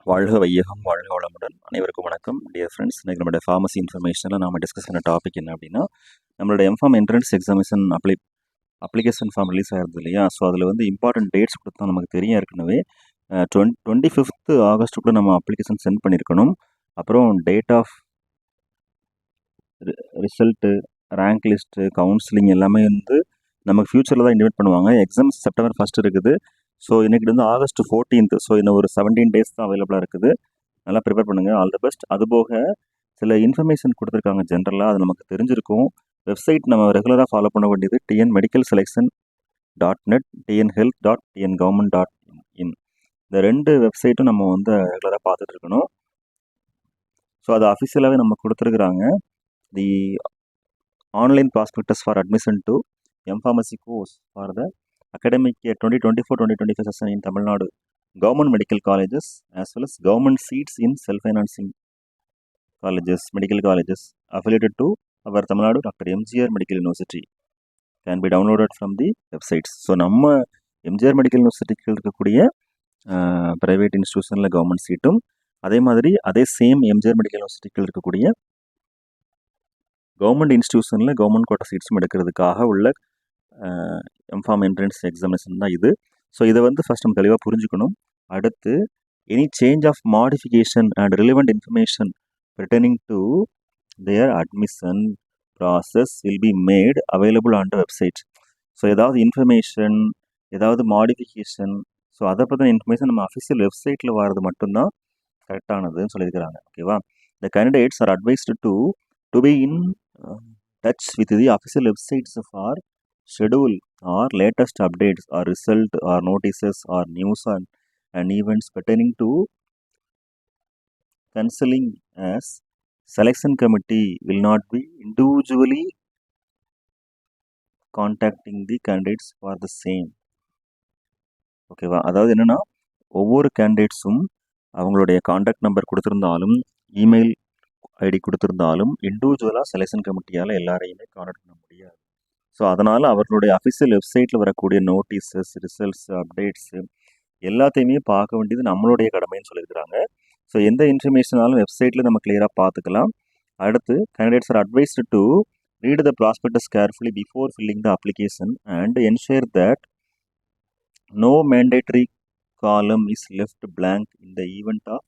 வாழ்க வையகம் வாழ்க வளமுடன். அனைவருக்கும் வணக்கம் டியர் ஃப்ரெண்ட்ஸ். இன்றைக்கி நம்மளுடைய ஃபார்மசி இன்ஃபர்மேஷனில் நாம் டிஸ்கஸ் பண்ண டாபிக் என்ன அப்படின்னா, நம்மளோட MPharm entrance examination application form release ஆகிறது இல்லையா? ஸோ அதில் வந்து இம்பார்ட்டன்ட் டேட்ஸ் கொடுத்தா நமக்கு தெரியும் ஏற்கனவே. 25th ஆகஸ்ட்டுக்குள்ளே நம்ம அப்ளிகேஷன் சென்ட் பண்ணியிருக்கணும். அப்புறம் date of result, rank list, counselling எல்லாமே வந்து நமக்கு ஃப்யூச்சரில் தான் இன்டிமேட் பண்ணுவாங்க. எக்ஸாம்ஸ் செப்டம்பர் 1 இருக்குது. ஸோ இன்றைக்கி வந்து ஆகஸ்ட் 14th. ஸோ இன்னும் ஒரு 17 days தான் அவைலபிளாக இருக்குது. நல்லா ப்ரிப்பேர் பண்ணுங்கள். All the best. அதுபோக சில இன்ஃபர்மேஷன் கொடுத்துருக்காங்க ஜென்ரலாக, அது நமக்கு தெரிஞ்சிருக்கும். வெப்சைட் நம்ம ரெகுலராக ஃபாலோ பண்ண வேண்டியது tnmedicalselection.net, tnhealth.tngovernment.in. இந்த 2 வெப்சைட்டும் நம்ம வந்து ரெகுலராக பார்த்துட்டு இருக்கணும். ஸோ அது அஃபிஷியலாகவே நம்ம கொடுத்துருக்குறாங்க. The online prospectus for admission to M pharmacy course for the academic year 2024-2025 session in Tamil Nadu government medical colleges as well as government seats in self-financing colleges, medical colleges affiliated to our Tamil Nadu Dr. MGR Medical University can be downloaded from the websites. So நம்ம MGR medical யூனிவர்சிட்டிக்கு இருக்கக்கூடிய private இன்ஸ்டியூஷனில் government சீட்டும், அதே மாதிரி அதே same MGR medical யூனிவர்சிட்டிக்கு இருக்கக்கூடிய government இன்ஸ்டியூஷனில் government quota சீட்ஸும் எடுக்கிறதுக்காக உள்ள எம்ஃபார்ம் என்ட்ரன்ஸ் எக்ஸாமினேஷன் தான் இது. ஸோ இதை வந்து ஃபஸ்ட் நம்ம தெளிவாக புரிஞ்சுக்கணும். அடுத்து any change of modification and relevant information pertaining to their admission process will be made available on the website. So ஏதாவது இன்ஃபர்மேஷன், ஏதாவது மாடிஃபிகேஷன், ஸோ அதை பற்றின இன்ஃபர்மேஷன் நம்ம அஃபிஷியல் வெப்சைட்டில் வர்றது மட்டும்தான் கரெக்டானதுன்னு சொல்லியிருக்கிறாங்க. ஓகேவா? த candidates R advised to be in touch with the official websites for schedule or latest updates or result or notices or news and events pertaining to counseling, as selection committee will not be individually contacting the candidates for the same. ஓகேவா? அதாவது என்னென்னா, ஒவ்வொரு கேண்டிடேட்ஸும் அவங்களுடைய contact number கொடுத்துருந்தாலும், email ID கொடுத்துருந்தாலும், இண்டிவிஜுவலாக selection கமிட்டியால் எல்லாரையுமே contact பண்ண முடியாது. So அதனால் அவர்களுடைய அஃபிஷியல் வெப்சைட்டில் வரக்கூடிய நோட்டீஸஸ், ரிசல்ட்ஸ், அப்டேட்ஸு எல்லாத்தையுமே பார்க்க வேண்டியது நம்மளுடைய கடமைன்னு சொல்லியிருக்கிறாங்க. ஸோ எந்த இன்ஃபர்மேஷனாலும் வெப்சைட்டில் நம்ம கிளியராக பார்த்துக்கலாம். அடுத்து candidates R advised to read the prospectus carefully before filling the application and ensure that no mandatory காலம் is left blank in the event of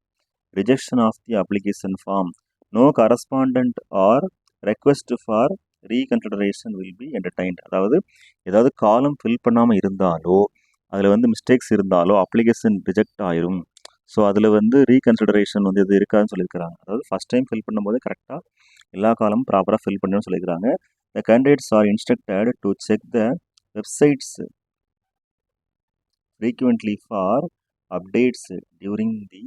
rejection of the application form. No correspondent R request for reconsideration will be entertained. அதாவது ஏதாவது காலம் fill பண்ணாமல் இருந்தாலோ, அதில் வந்து mistakes இருந்தாலோ application reject ஆயிரும். ஸோ அதில் வந்து ரீகன்சிடரேஷன் வந்து இது இருக்காதுன்னு சொல்லியிருக்கிறாங்க. அதாவது ஃபஸ்ட் டைம் ஃபில் பண்ணும்போது கரெக்டாக எல்லா காலமும் ப்ராப்பராக ஃபில் பண்ணணும்னு சொல்லியிருக்கிறாங்க. The candidates are instructed to check the websites frequently for updates during the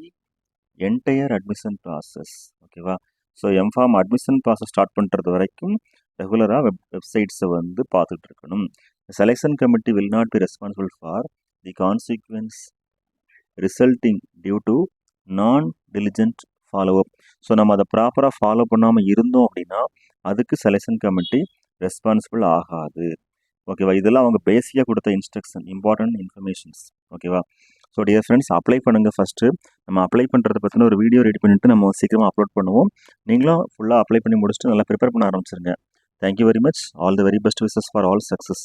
entire admission process. ஓகேவா? So M pharm admission process start பண்ணுறது வரைக்கும் ரெகுலராக வெப்சைட்ஸை வந்து பார்த்துட்டு இருக்கணும். Selection committee will not be responsible for the consequence resulting due to non diligent follow up. So நம்ம அதை ப்ராப்பராக ஃபாலோ பண்ணாமல் இருந்தோம் அப்படின்னா அதுக்கு செலெக்ஷன் கமிட்டி ரெஸ்பான்சிபிள் ஆகாது. ஓகேவா? இதெல்லாம் அவங்க பேசிக்காக கொடுத்த இன்ஸ்ட்ரக்ஷன், இம்பார்ட்டன்ட் இன்ஃபர்மேஷன்ஸ். ஓகேவா? ஸோ டியர் ஃப்ரெண்ட்ஸ், அப்ளை பண்ணுங்கள். ஃபஸ்ட்டு நம்ம அப்ளை பண்ணுறதை பற்றின ஒரு வீடியோ ரெடி பண்ணிவிட்டு நம்ம சீக்கிரமாக அப்லோட் பண்ணுவோம். நீங்களும் ஃபுல்லாக அப்ளை பண்ணி முடிச்சுட்டு நல்லா ப்ரிப்பேர் பண்ண ஆரம்பிச்சிருங்க. Thank you very much. All the very best wishes for all success.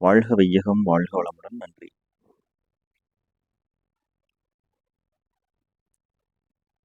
வாழ்க வையகம் வாழ்க வளமுடன். நன்றி.